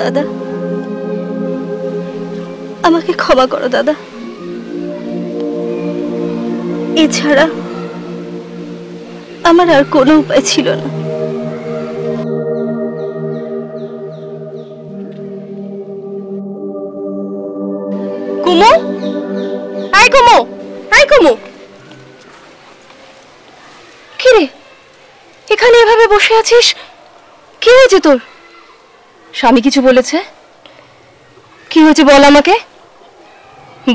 দাদা, আমাকে ক্ষমা করো দাদা। এছাড়া আমার আর কোনো উপায় ছিল না। কুমু, আয় কুমু, আয় কুমু। কি রে, এখানে এভাবে বসে আছিস? কি হয়েছে তোর? স্বামী কিছু বলেছে? কি হয়েছে বল আমাকে,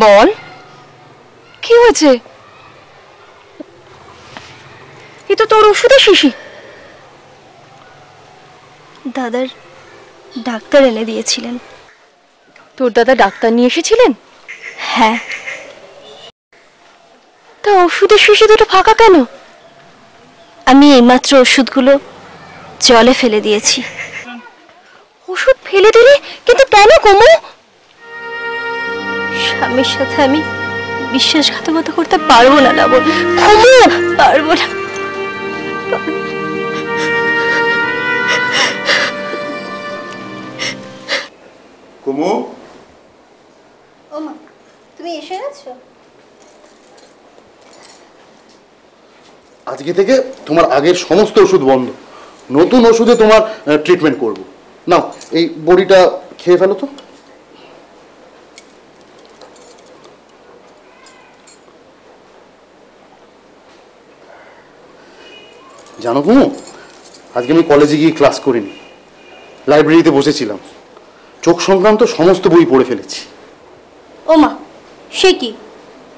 বল কি হয়েছে? এই তো তোর ওষুধের শিশি। দাদার ডাক্তার এনে দিয়েছিলেন। তোর দাদা ডাক্তার নিয়ে এসেছিলেন? হ্যাঁ। তা ওষুধের শিশি দুটো ফাঁকা কেন? আমি এইমাত্র ওষুধগুলো জলে ফেলে দিয়েছি। ওষুধ ফেলে দিলি? কিন্তু কেন কুমু? স্বামীর সাথে আমি বিশ্বাসঘাতকতা করতে পারবো না লাবণ। কুমু, পারবো না। কুমু, ওমা, তুমি এসে গেছো? আজকে থেকে তোমার আগের সমস্ত ওষুধ বন্ধ, নতুন ওষুধে তোমার ট্রিটমেন্ট করব। নাও এই বড়িটা খেয়ে ফেলো তো। জানো কুমু, আজকে আমি কলেজে গিয়ে ক্লাস করিনি, লাইব্রেরিতে বসেছিলাম, চোখ সংক্রান্ত সমস্ত বই পড়ে ফেলেছি। ওমা, সে কি?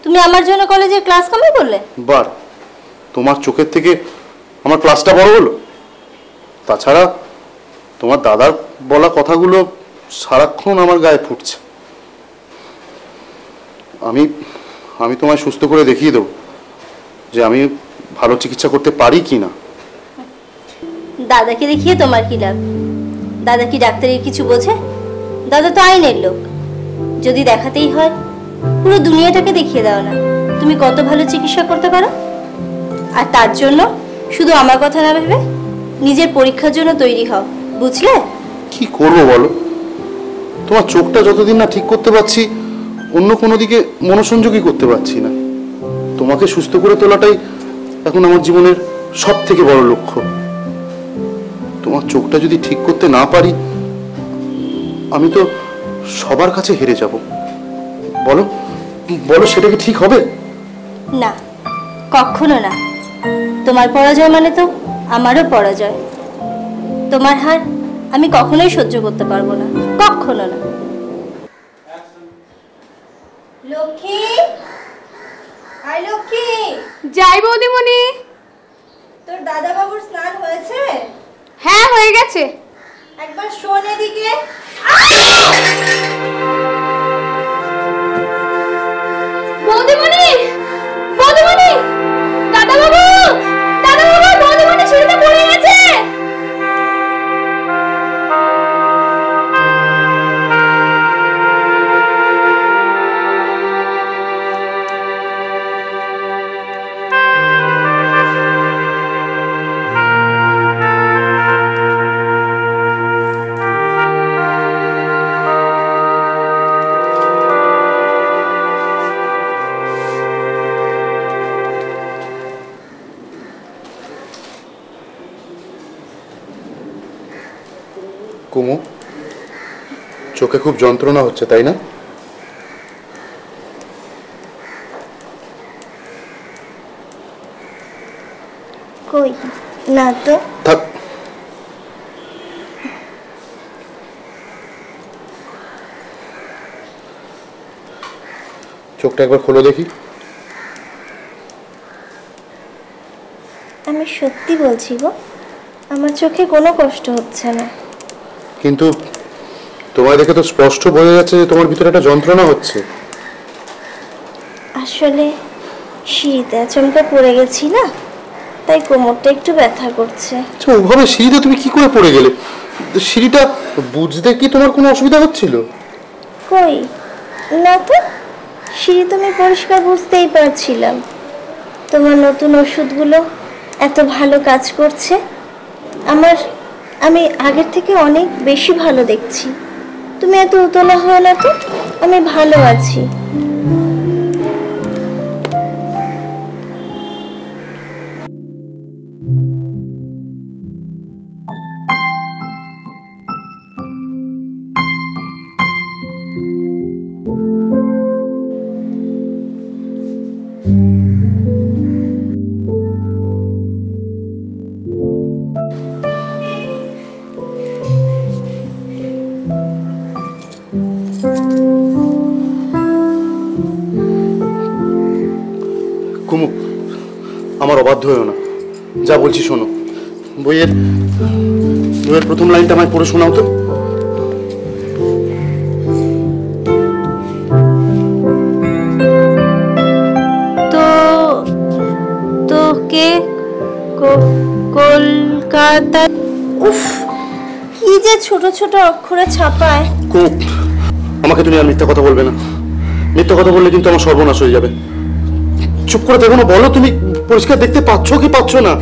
তুমি আমার জন্য কলেজের ক্লাস কমই করলে? বার, তোমার চোখের থেকে আমার ক্লাসটা বড় হলো। তাছাড়া তোমার দাদার বলা কথাগুলো সারাক্ষণ আমার গায়ে ফুটছে। আমি আমি তোমায় সুস্থ করে দেখিয়ে দেবো যে আমি ভালো চিকিৎসা করতে পারি কি না। দাদাকে দেখিয়ে তোমার কি লাভ? দাদা কি ডাক্তারের কিছু বোঝে? দাদা তো আইনের লোক। যদি দেখাতেই হয় পুরো দুনিয়াটাকে দেখিয়ে দাও না তুমি কত ভালো চিকিৎসা করতে পারো। আর তার জন্য শুধু আমার কথা না ভেবে নিজের পরীক্ষার জন্য তৈরি হও, বুঝলে? কি করবো বলো, তোমার চোখটা যতদিন না ঠিক করতে পারছি অন্য কোনো দিকে মনোসংযোগই করতে পারছি না। তোমাকে সুস্থ করে তোলাটাই এখন আমার জীবনের সব থেকে বড় লক্ষ্য। তোমার চোখটা যদি ঠিক করতে না পারি আমি তো সবার কাছে হেরে যাব। বলো বলো, সেটা কি ঠিক হবে? না, কখনো না। তোমার পরাজয় মানে তো আমারও পরাজয়। তোমার হার আমি কখনোই সহ্য করতে পারবো না, কখনো না। লক্ষ্মী, আই লক্ষ্মী। যাই বৌদিমণি। তোর দাদা বাবুর স্নান হয়েছে? হ্যাঁ, হয়ে গেছে। একবার শোন এদিকে। বৌদিমণি, বৌদিমণি, দাদা বাবু, দাদা বাবু, বৌদিমণি সিঁড়িতে পড়ে গেছে। কুমু, চোখে খুব যন্ত্রণা হচ্ছে তাই না? কই না তো। থাক, চোখটা একবার খোলো দেখি। আমি সত্যি বলছি গো, আমার চোখে কোনো কষ্ট হচ্ছে না। কিন্তু তোমায় দেখে তো স্পষ্ট বোঝা যাচ্ছে যে তোমার ভিতরে একটা যন্ত্রণা হচ্ছে। আসলে সিঁড়িতে আচমকা পড়ে গেছি না, তাই কোমরটা একটু ব্যথা করছে। আচ্ছা, ওভাবে সিঁড়িতে তুমি কি করে পড়ে গেলে? সিঁড়িটা বুঝতে কি তোমার কোনো অসুবিধা হচ্ছিল? কই না তো, সিঁড়ি তুমি পরিষ্কার বুঝতেই পারছিলাম। তোমার নতুন ওষুধগুলো এত ভালো কাজ করছে, আমি আগের থেকে অনেক বেশি ভালো দেখছি। তুমি এত উতলা হও না তো, আমি ভালো আছি। কুমু, আমার অবাধ্য হয়েও না, যা বলছি শোনো। বইয়ের প্রথম লাইনটা আমায় পড়ে শোনাও তো। তোকে কলকাতা। উফ, কি যে ছোট ছোট অক্ষরে ছাপায়। কুমু, আমাকে তুমি আর মিথ্যা কথা বলবে না। মিথ্যা কথা বললে কিন্তু আমার সর্বনাশ হয়ে যাবে। চুপ করে দেখো না, বলো তুমি পরিষ্কার দেখতে পাচ্ছ কি পাচ্ছ না?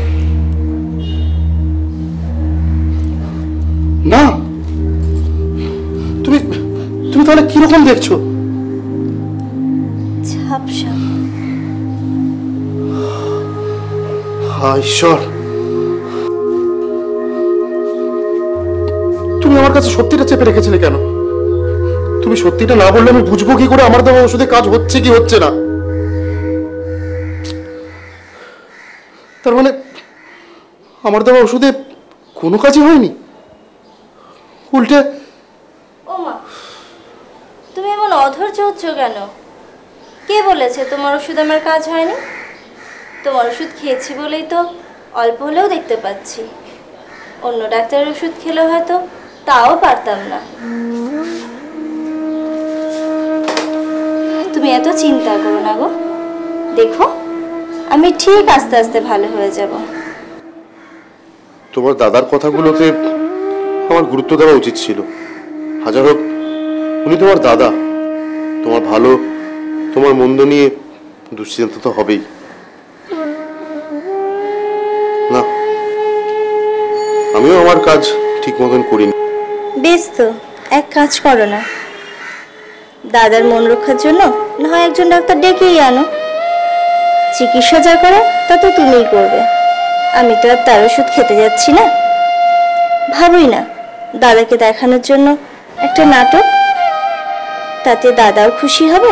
না, তুমি তুমি তাহলে কিরকম দেখছো? ঝাপসা। হায় ঈশ্বর, তুমি আমার কাছে সত্যিটা চেপে রেখেছিলে কেন? তুমি সত্যিটা না বললে আমি বুঝবো কি করে আমার দেওয়া ওষুধে কাজ হচ্ছে কি হচ্ছে না? তার মানে আমার দেওয়া ওষুধে কোনো কাজই হয়নি, উল্টে। ও মা, তুমি এমন অধৈর্য হচ্ছ কেন? কে বলেছে তোমার ওষুধ আমার কাজ হয়নি? তোমার ওষুধ খেয়েছি বলেই তো অল্প হলেও দেখতে পাচ্ছি। অন্য ডাক্তারের ওষুধ খেলে হয়তো তাও পারতাম না। তুমি এত চিন্তা করো না গো, দেখো আমি ঠিক আস্তে আস্তে ভালো হয়ে যাব। তোমার দাদার কথাগুলোতে আমার গুরুত্ব দেওয়া উচিত ছিল। হাজার হোক উনি তোমার দাদা, তোমার ভালো তোমার মন্দ নিয়ে দুশ্চিন্তা তো হবেই। না, আমিও আমার কাজ ঠিক মতন করিনি। বেশ তো, এক কাজ করো না, দাদার মন রক্ষার জন্য না হয় একজন ডাক্তার ডেকেই আনো। চিকিৎসা যা করে তা তো তুমিই করবে, আমি তো আর তার ওষুধ খেতে যাচ্ছি না। ভাবই না দাদাকে দেখানোর জন্য একটা নাটক, তাতে দাদাও খুশি হবে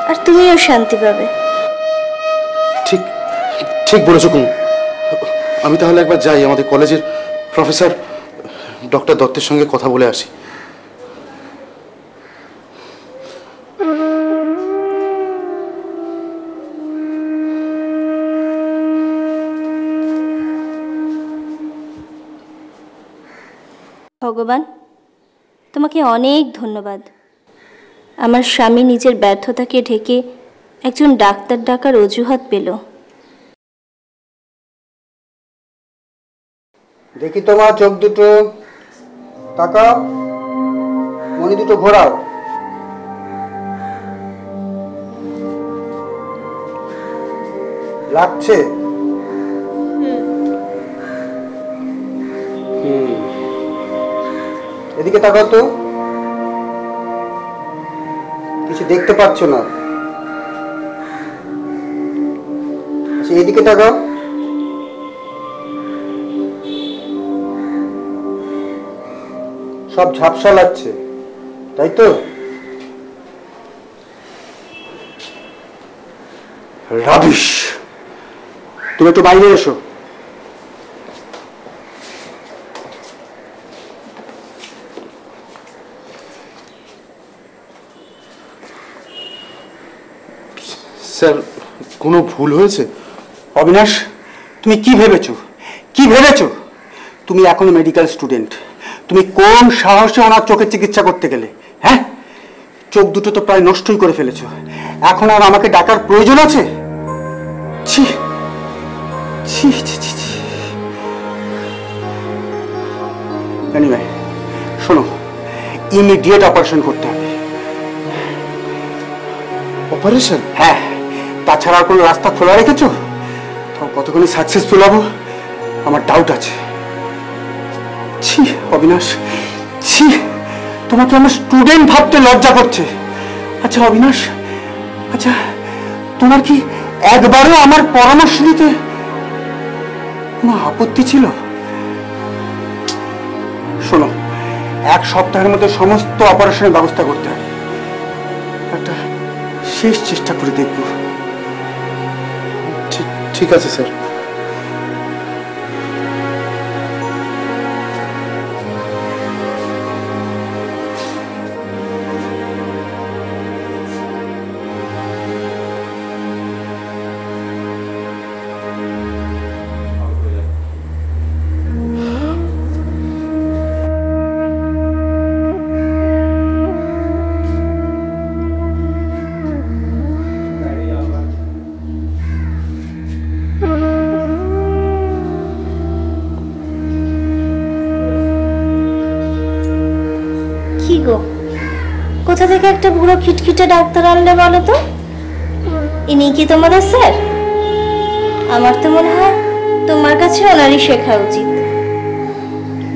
আর তুমিও শান্তি পাবে। ঠিক ঠিক বলেছো কুমু। আমি তাহলে একবার যাই, আমাদের কলেজের প্রফেসর ডক্টর দত্তের সঙ্গে কথা বলে আসি। ভগবান, তোমাকে অনেক ধন্যবাদ। আমার স্বামী নিজের ব্যর্থতাকে ঢেকে একজন ডাক্তার ডাকার অজুহাত পেল। দেখি তোমার চোখ দুটো, তাকাও, মনি দুটো ঘোরাও। লাগছে? এদিকে তাকাও তো, কিছু দেখতে পাচ্ছ না। আচ্ছা এদিকে তাকাও। সব ঝাপসা লাগছে, তাই তো? রাবিশ! তুমি একটু বাইরে এসো। স্যার, কোনো ভুল হয়েছে? অবিনাশ, তুমি কি ভেবেছো? কি ভেবেছো? তুমি এখনো মেডিকেল স্টুডেন্ট। তুমি কোন সাহসে ওনার চোখের চিকিৎসা করতে গেলে? হ্যাঁ, চোখ দুটো তো প্রায় নষ্টই করে ফেলেছো। এখন আর আমাকে ডাকার প্রয়োজন আছে? ছি ছি ছি ছি ছি। এনিওয়ে, শোনো, ইমিডিয়েট অপারেশন করতে হবে। অপারেশন? হ্যাঁ, তাছাড়া আর কোনো রাস্তা খোলা রেখেছো? তো কতক্ষণে সাকসেসফুল হবো আমার ডাউট আছে। ছি অবিনাশ, ছি, তোমাকে আমার স্টুডেন্ট ভাবতে লজ্জা করছে। আচ্ছা অবিনাশ, আচ্ছা তোমার কি একবারও আমার পরামর্শ দিতে কোনো আপত্তি ছিল? শোনো, 1 সপ্তাহের মধ্যে সমস্ত অপারেশনের ব্যবস্থা করতে হবে। একটা শেষ চেষ্টা করে দেখব। ঠিক আছে স্যার। কোথা থেকে একটা বুড়ো খিটখিটে ডাক্তার আনলে বলো তো? ইনি কি তোমাদের স্যার? আমার তো মনে হয় তোমার কাছে ওনারই শেখা উচিত।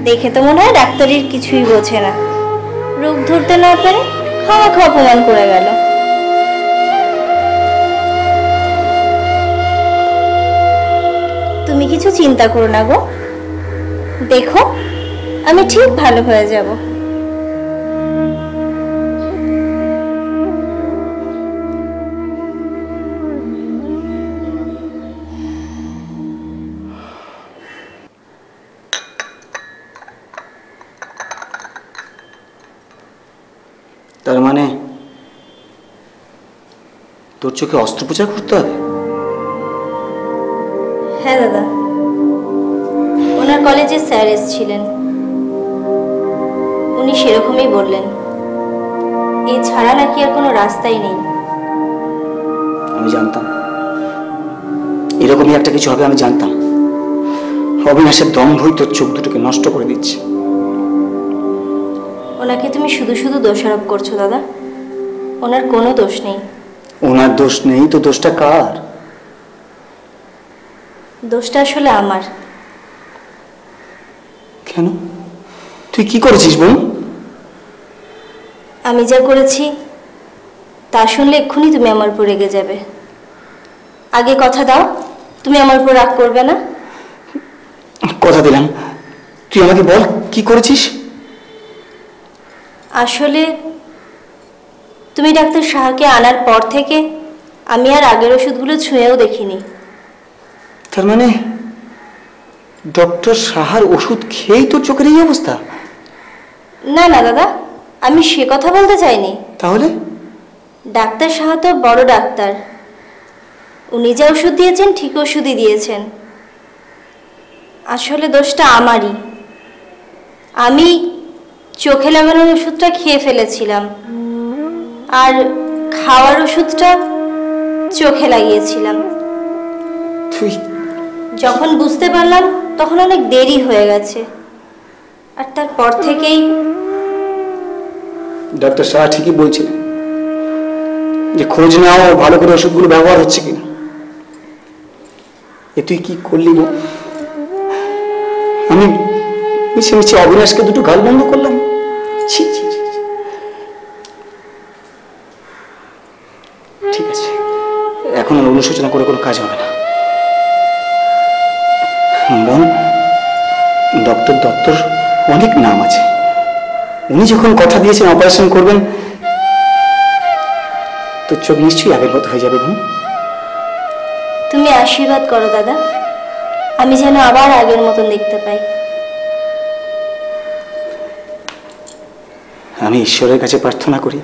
দেখে তো মনে হয় ডাক্তারির কিছুই বোঝে না, রোগ ধরতে না পারে খাওয়া অপমান করে গেল। তুমি কিছু চিন্তা করো না গো, দেখো আমি ঠিক ভালো হয়ে যাব। তার মানে তোর চোখে অস্ত্রোপচার করতে হবে? হ্যাঁ দাদা, ওনার কলেজে স্যার এসেছিলেন, উনি সেরকমই বললেন। এছাড়া নাকি আর কোনো রাস্তাই নেই। আমি জানতাম এরকমই একটা কিছু হবে, আমি জানতাম। অবিনাশের দম্ভই তোর চোখ দুটোকে নষ্ট করে দিচ্ছে। ওনাকে তুমি শুধু শুধু দোষারোপ করছো দাদা, ওনার কোনো দোষ নেই। ওনার দোষ নেই তো দোষটা কার? দোষটা আসলে আমার। কেন? তুই কি করেছিস বোন? আমি যা করেছি তা শুনলে এক্ষুনি তুমি আমার উপর রেগে যাবে। আগে কথা দাও, তুমি আমার উপর রাগ করবে না। কথা দিলাম, তুই আমাকে বল কি করেছিস। আসলে তুমি ডাক্তার সাহাকে আনার পর থেকে আমি আর আগের ওষুধগুলো ছুঁয়েও দেখিনি। তার মানে ডক্টর সাহার ওষুধ খেয়েই তোর চোখের এই অবস্থা? না না দাদা, আমি সে কথা বলতে চাইনি। তাহলে? ডাক্তার সাহা তো বড় ডাক্তার, উনি যা ওষুধ দিয়েছেন ঠিক ওষুধই দিয়েছেন। আসলে দোষটা আমারই। আমি চোখে লাগানোর ওষুধটা খেয়ে ফেলেছিলাম, আর খাওয়ার ওষুধটা চোখে লাগিয়েছিলাম। তুই যখন বুঝতে পারলাম তখন অনেক দেরি হয়ে গেছে, আর তারপর থেকেই। ডাক্তার সাহা ঠিকই বলছিলেন যে খোঁজ নাও ভালো করে ওষুধগুলো ব্যবহার হচ্ছে কিনা। এ তুই কি করলি গো? আমি মিছে মিছে অবিনাশকে দুটো গাল বন্ধ করলাম। ছি ছি ছি। ঠিক আছে, এখন আর অনুশোচনা করে কোনো কাজ হবে না। বোন, ডক্টর দত্তর অনেক নাম আছে। উনি যখন কথা দিয়েছেন অপারেশন করবেন, তোর চোখ নিশ্চয়ই আগের মতো হয়ে যাবে বোন। তুমি আশীর্বাদ করো দাদা, আমি যেন আবার আগের মতন দেখতে পাই। আমি ঈশ্বরের কাছে প্রার্থনা করি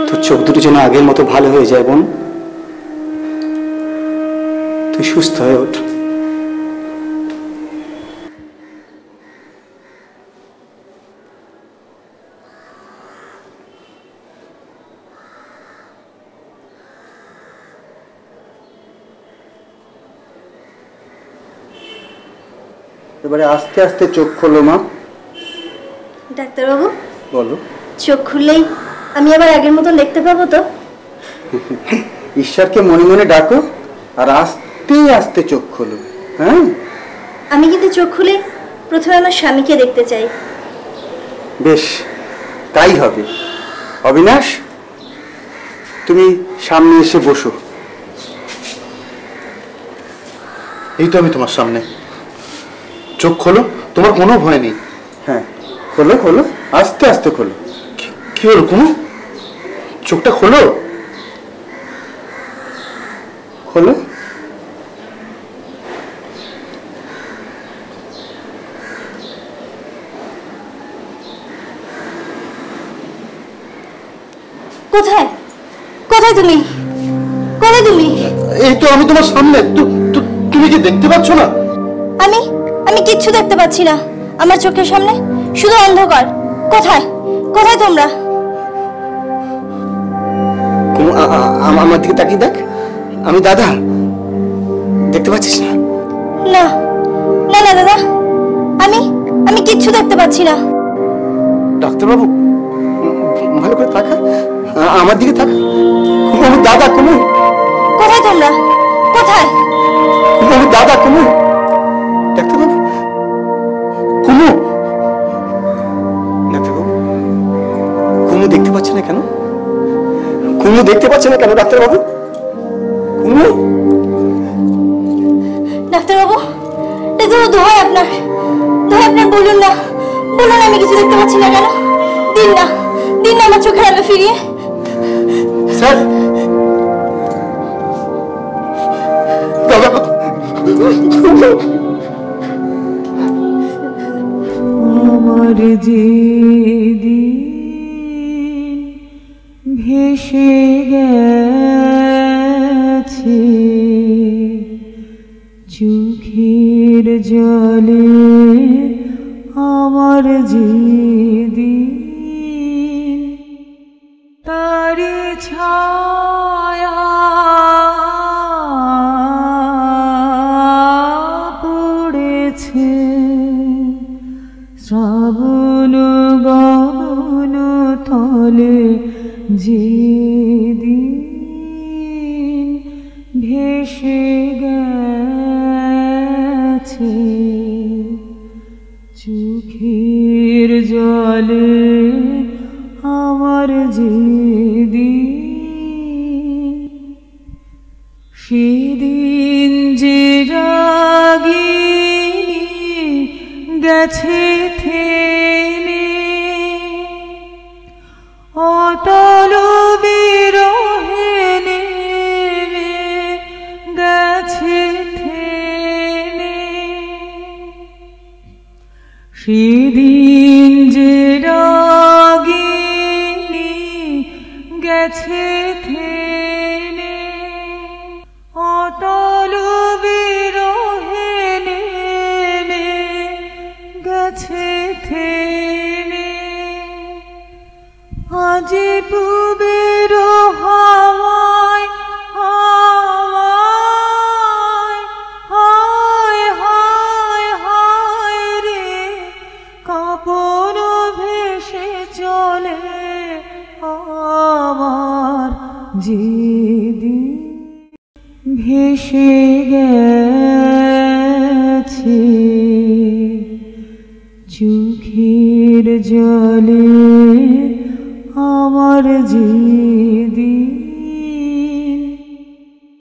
তোর চোখ দুটো যেন আগের মতো ভালো হয়ে যায় বোন। তুই সুস্থ হয়ে ওঠ। এবারে আস্তে আস্তে চোখ খোলো মা। ডাক্তারবাবু বলো। চোখ খুললেই আমি আবার আগের মতন দেখতে পাবো তো? ঈশ্বরকে মনে মনে ডাকো আর আস্তে আস্তে চোখ খোলো। হ্যাঁ, আমি কিন্তু চোখ খুলে প্রথমে আমার স্বামীকে দেখতে চাই। বেশ, তাই হবে। অবিনাশ, তুমি সামনে এসে বসো। এই তো আমি তোমার সামনে। চোখ খোলো, তোমার কোনো ভয় নেই। হ্যাঁ, খোলো খোলো, আস্তে আস্তে খোলো। কি হলো কুমু? চোখটা খোলো। খোলো। কোথায় কোথায় তুমি? কোথায় তুমি? এই তো আমি তোমার সামনে। তুমি কি দেখতে পাচ্ছ না? আমি আমি কিচ্ছু দেখতে পাচ্ছি না। আমার চোখের সামনে শুধু অন্ধকার। কোথায় কোথায় তোমরা? আমার দিকে তাকিয়ে দেখ, আমি দাদা। দেখতে পাচ্ছিস না? না না না দাদা, আমি আমি কিচ্ছু দেখতে পাচ্ছি না। ডাক্তারবাবু, ভালো করে তাকা, আমার দিকে তাকা। আমি দাদা। কুমু, কোথায় তোমরা? কোথায়? আমি দাদা। কুমু, ডাক্তারবাবু। কুমু, ডাক্তারবাবু, কুমু দেখতে পাচ্ছে না কেন? কুমু দেখতে পাচ্ছে না কেন ডাক্তারবাবু? কুমু। ডাক্তারবাবু, দোহাই আপনার, দোহাই আপনার, বলুন না, বলুন আমি কিছু দেখতে পাচ্ছি না কেন। দিন না, দিন না আমার চোখের আলো ফিরিয়ে। স্যার, দাদা। আমার যে দিন ভেসে গেছে চোখের জলে, আমার যে দিন তারি ছায়া পড়েছে শ্রাবণ গগন তলে, যেদিন ভেসে গেছে চোখের জলে, আমার যেদিন, সেদিন যে রাগিনী গেছে থেমে, অতল বিরহে নেমে গেছে থেমে, সেদিন যে রাগিনী গেছে থেমে, অতল বিরহে নেমে গেছে থেমে, আজি পুবের হাওয়ায় হাওয়ায় হায় হায় হায় রে, কাপন ভেসে চলে আমার যেদিন ভেসে গেছে চোখের জলে, আমার যে